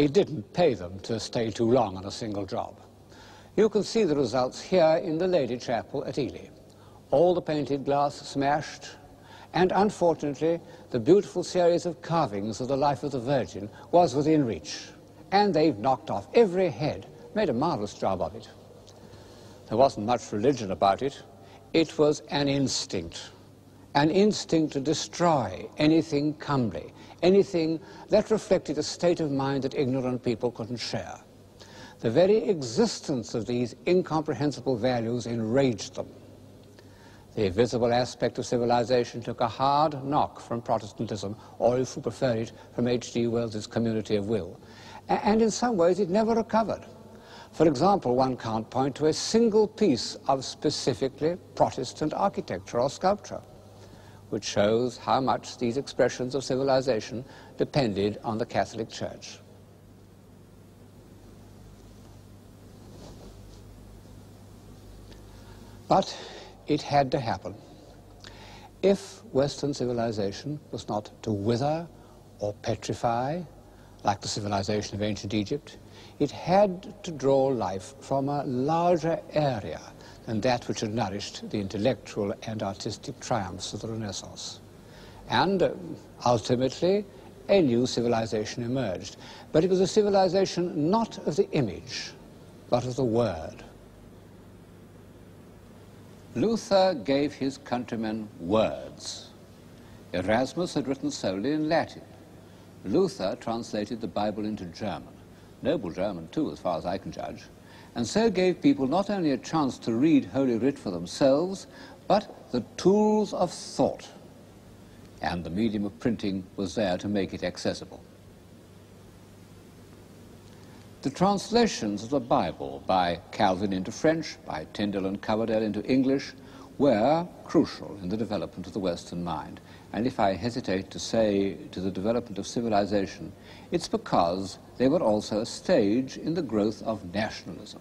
It didn't pay them to stay too long on a single job. You can see the results here in the Lady Chapel at Ely. All the painted glass smashed, and unfortunately, the beautiful series of carvings of the life of the Virgin was within reach. And they've knocked off every head, made a marvelous job of it. There wasn't much religion about it. It was an instinct to destroy anything comely, anything that reflected a state of mind that ignorant people couldn't share. The very existence of these incomprehensible values enraged them. The visible aspect of civilization took a hard knock from Protestantism, or if you prefer it, from H.G. Wells's Community of Will. And in some ways it never recovered. For example, one can't point to a single piece of specifically Protestant architecture or sculpture, which shows how much these expressions of civilization depended on the Catholic Church. But it had to happen. If Western civilization was not to wither or petrify, like the civilization of ancient Egypt, it had to draw life from a larger area than that which had nourished the intellectual and artistic triumphs of the Renaissance. And ultimately, a new civilization emerged. But it was a civilization not of the image, but of the word. Luther gave his countrymen words. Erasmus had written solely in Latin. Luther translated the Bible into German, noble German too, as far as I can judge, and so gave people not only a chance to read Holy Writ for themselves, but the tools of thought. And the medium of printing was there to make it accessible. The translations of the Bible by Calvin into French, by Tyndale and Coverdale into English, were crucial in the development of the Western mind. And if I hesitate to say to the development of civilization, it's because they were also a stage in the growth of nationalism.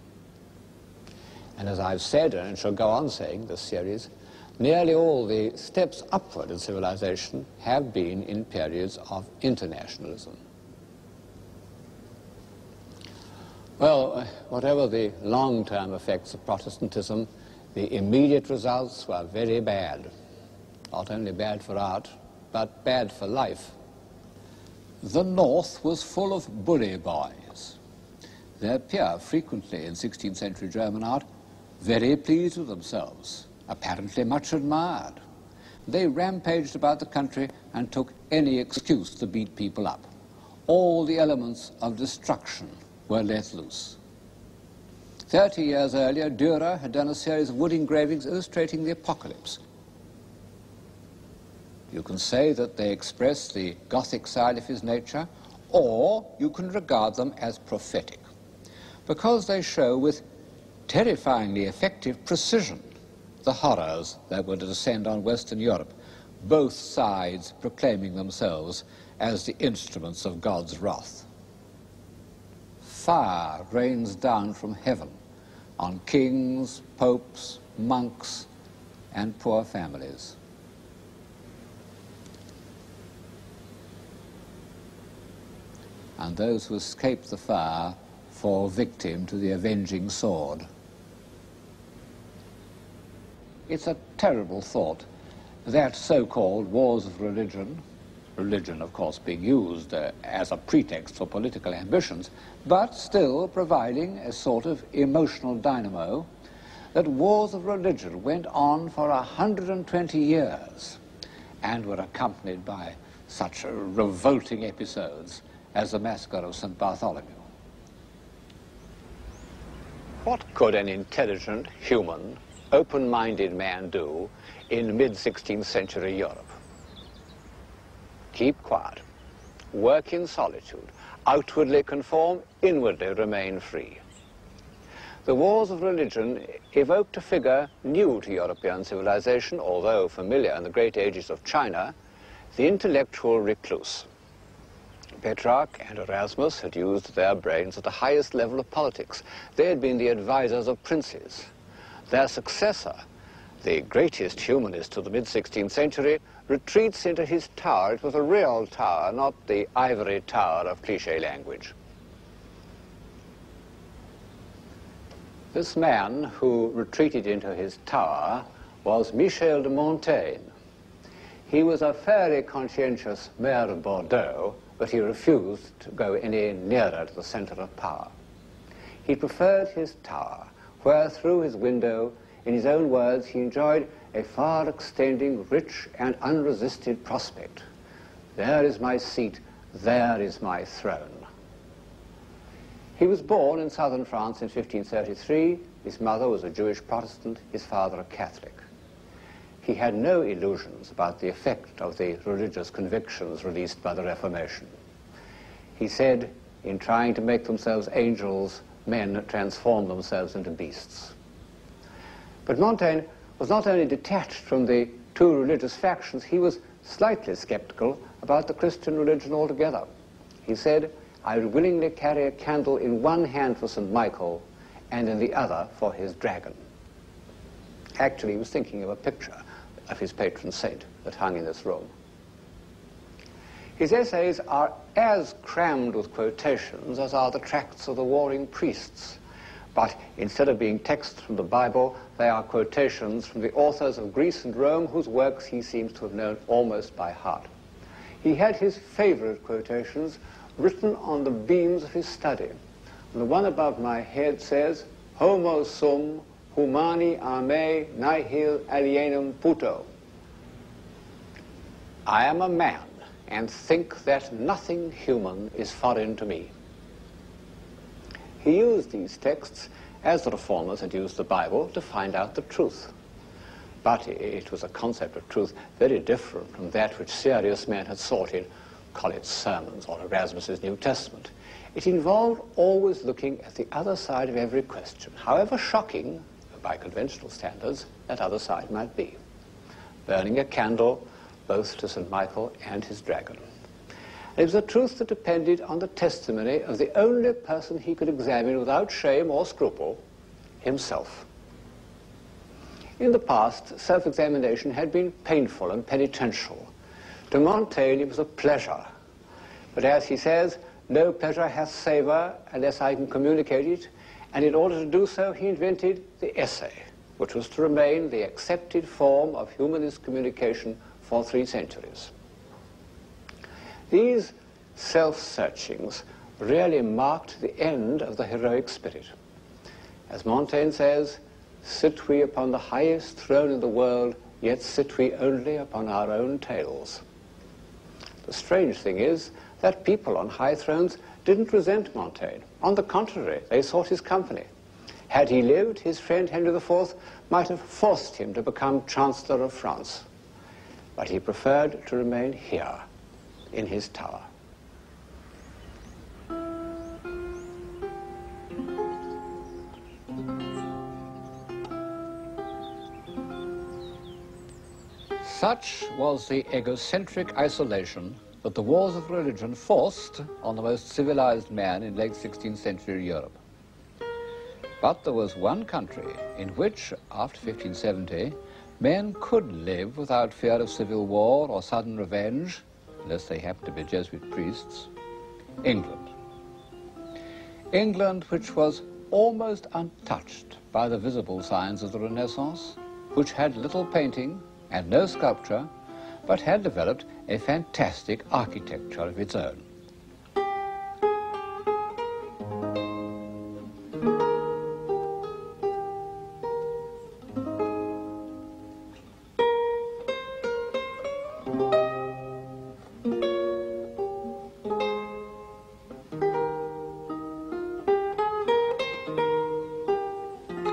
And as I've said, and shall go on saying this series, nearly all the steps upward in civilization have been in periods of internationalism. Well, whatever the long-term effects of Protestantism, the immediate results were very bad. Not only bad for art, but bad for life. The North was full of bully boys. They appear frequently in 16th century German art, very pleased with themselves, apparently much admired. They rampaged about the country and took any excuse to beat people up. All the elements of destruction were let loose. 30 years earlier, Dürer had done a series of wood engravings illustrating the apocalypse. You can say that they express the Gothic side of his nature, or you can regard them as prophetic, because they show with terrifyingly effective precision the horrors that were to descend on Western Europe, both sides proclaiming themselves as the instruments of God's wrath. Fire rains down from heaven on kings, popes, monks, and poor families. And those who escape the fire fall victim to the avenging sword. It's a terrible thought that so-called wars of religion, religion of course being used as a pretext for political ambitions, but still providing a sort of emotional dynamo, that wars of religion went on for 120 years and were accompanied by such revolting episodes as the massacre of St. Bartholomew. What could an intelligent, human, open-minded man do in mid-16th century Europe? Keep quiet, work in solitude, outwardly conform, inwardly remain free. The wars of religion evoked a figure new to European civilization, although familiar in the great ages of China, the intellectual recluse. Petrarch and Erasmus had used their brains at the highest level of politics. They had been the advisors of princes. Their successor, the greatest humanist of the mid-16th century, retreats into his tower. It was a real tower, not the ivory tower of cliché language. This man who retreated into his tower was Michel de Montaigne. He was a fairly conscientious mayor of Bordeaux, but he refused to go any nearer to the center of power. He preferred his tower, where through his window, in his own words, he enjoyed a far-extending, rich and unresisted prospect. There is my seat, there is my throne. He was born in southern France in 1533. His mother was a Jewish Protestant, his father a Catholic. He had no illusions about the effect of the religious convictions released by the Reformation. He said, in trying to make themselves angels, men transform themselves into beasts. But Montaigne was not only detached from the two religious factions, he was slightly skeptical about the Christian religion altogether. He said, I would willingly carry a candle in one hand for St. Michael and in the other for his dragon. Actually, he was thinking of a picture of his patron saint that hung in this room. His essays are as crammed with quotations as are the tracts of the warring priests. But instead of being texts from the Bible, they are quotations from the authors of Greece and Rome, whose works he seems to have known almost by heart. He had his favorite quotations written on the beams of his study. And the one above my head says, Homo sum humani a me nihil alienum puto. I am a man, and think that nothing human is foreign to me. He used these texts, as the Reformers had used the Bible, to find out the truth. But it was a concept of truth very different from that which serious men had sought in Collett's sermons or Erasmus's New Testament. It involved always looking at the other side of every question, however shocking, by conventional standards, that other side might be. Burning a candle both to St. Michael and his dragon. It was a truth that depended on the testimony of the only person he could examine without shame or scruple, himself. In the past, self-examination had been painful and penitential. To Montaigne, it was a pleasure. But as he says, no pleasure hath savour unless I can communicate it, and in order to do so, he invented the essay, which was to remain the accepted form of humanist communication for 3 centuries. These self-searchings really marked the end of the heroic spirit. As Montaigne says, sit we upon the highest throne in the world, yet sit we only upon our own tails. The strange thing is that people on high thrones didn't resent Montaigne. On the contrary, they sought his company. Had he lived, his friend Henry IV might have forced him to become Chancellor of France. But he preferred to remain here, in his tower. Such was the egocentric isolation that the wars of religion forced on the most civilized man in late 16th century Europe. But there was one country in which, after 1570, men could live without fear of civil war or sudden revenge, unless they happened to be Jesuit priests: England. England, which was almost untouched by the visible signs of the Renaissance, which had little painting and no sculpture, but had developed a fantastic architecture of its own.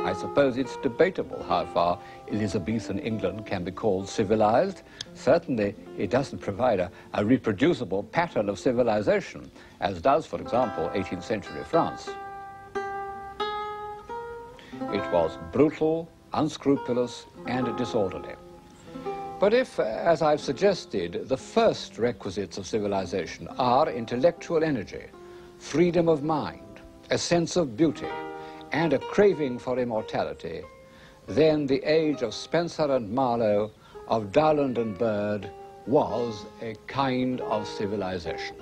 I suppose it's debatable how far Elizabethan England can be called civilized. Certainly, it doesn't provide a reproducible pattern of civilization, as does, for example, 18th century France. It was brutal, unscrupulous, and disorderly. But if, as I've suggested, the first requisites of civilization are intellectual energy, freedom of mind, a sense of beauty, and a craving for immortality, then the age of Spencer and Marlowe, of Dowland and Bird, was a kind of civilization.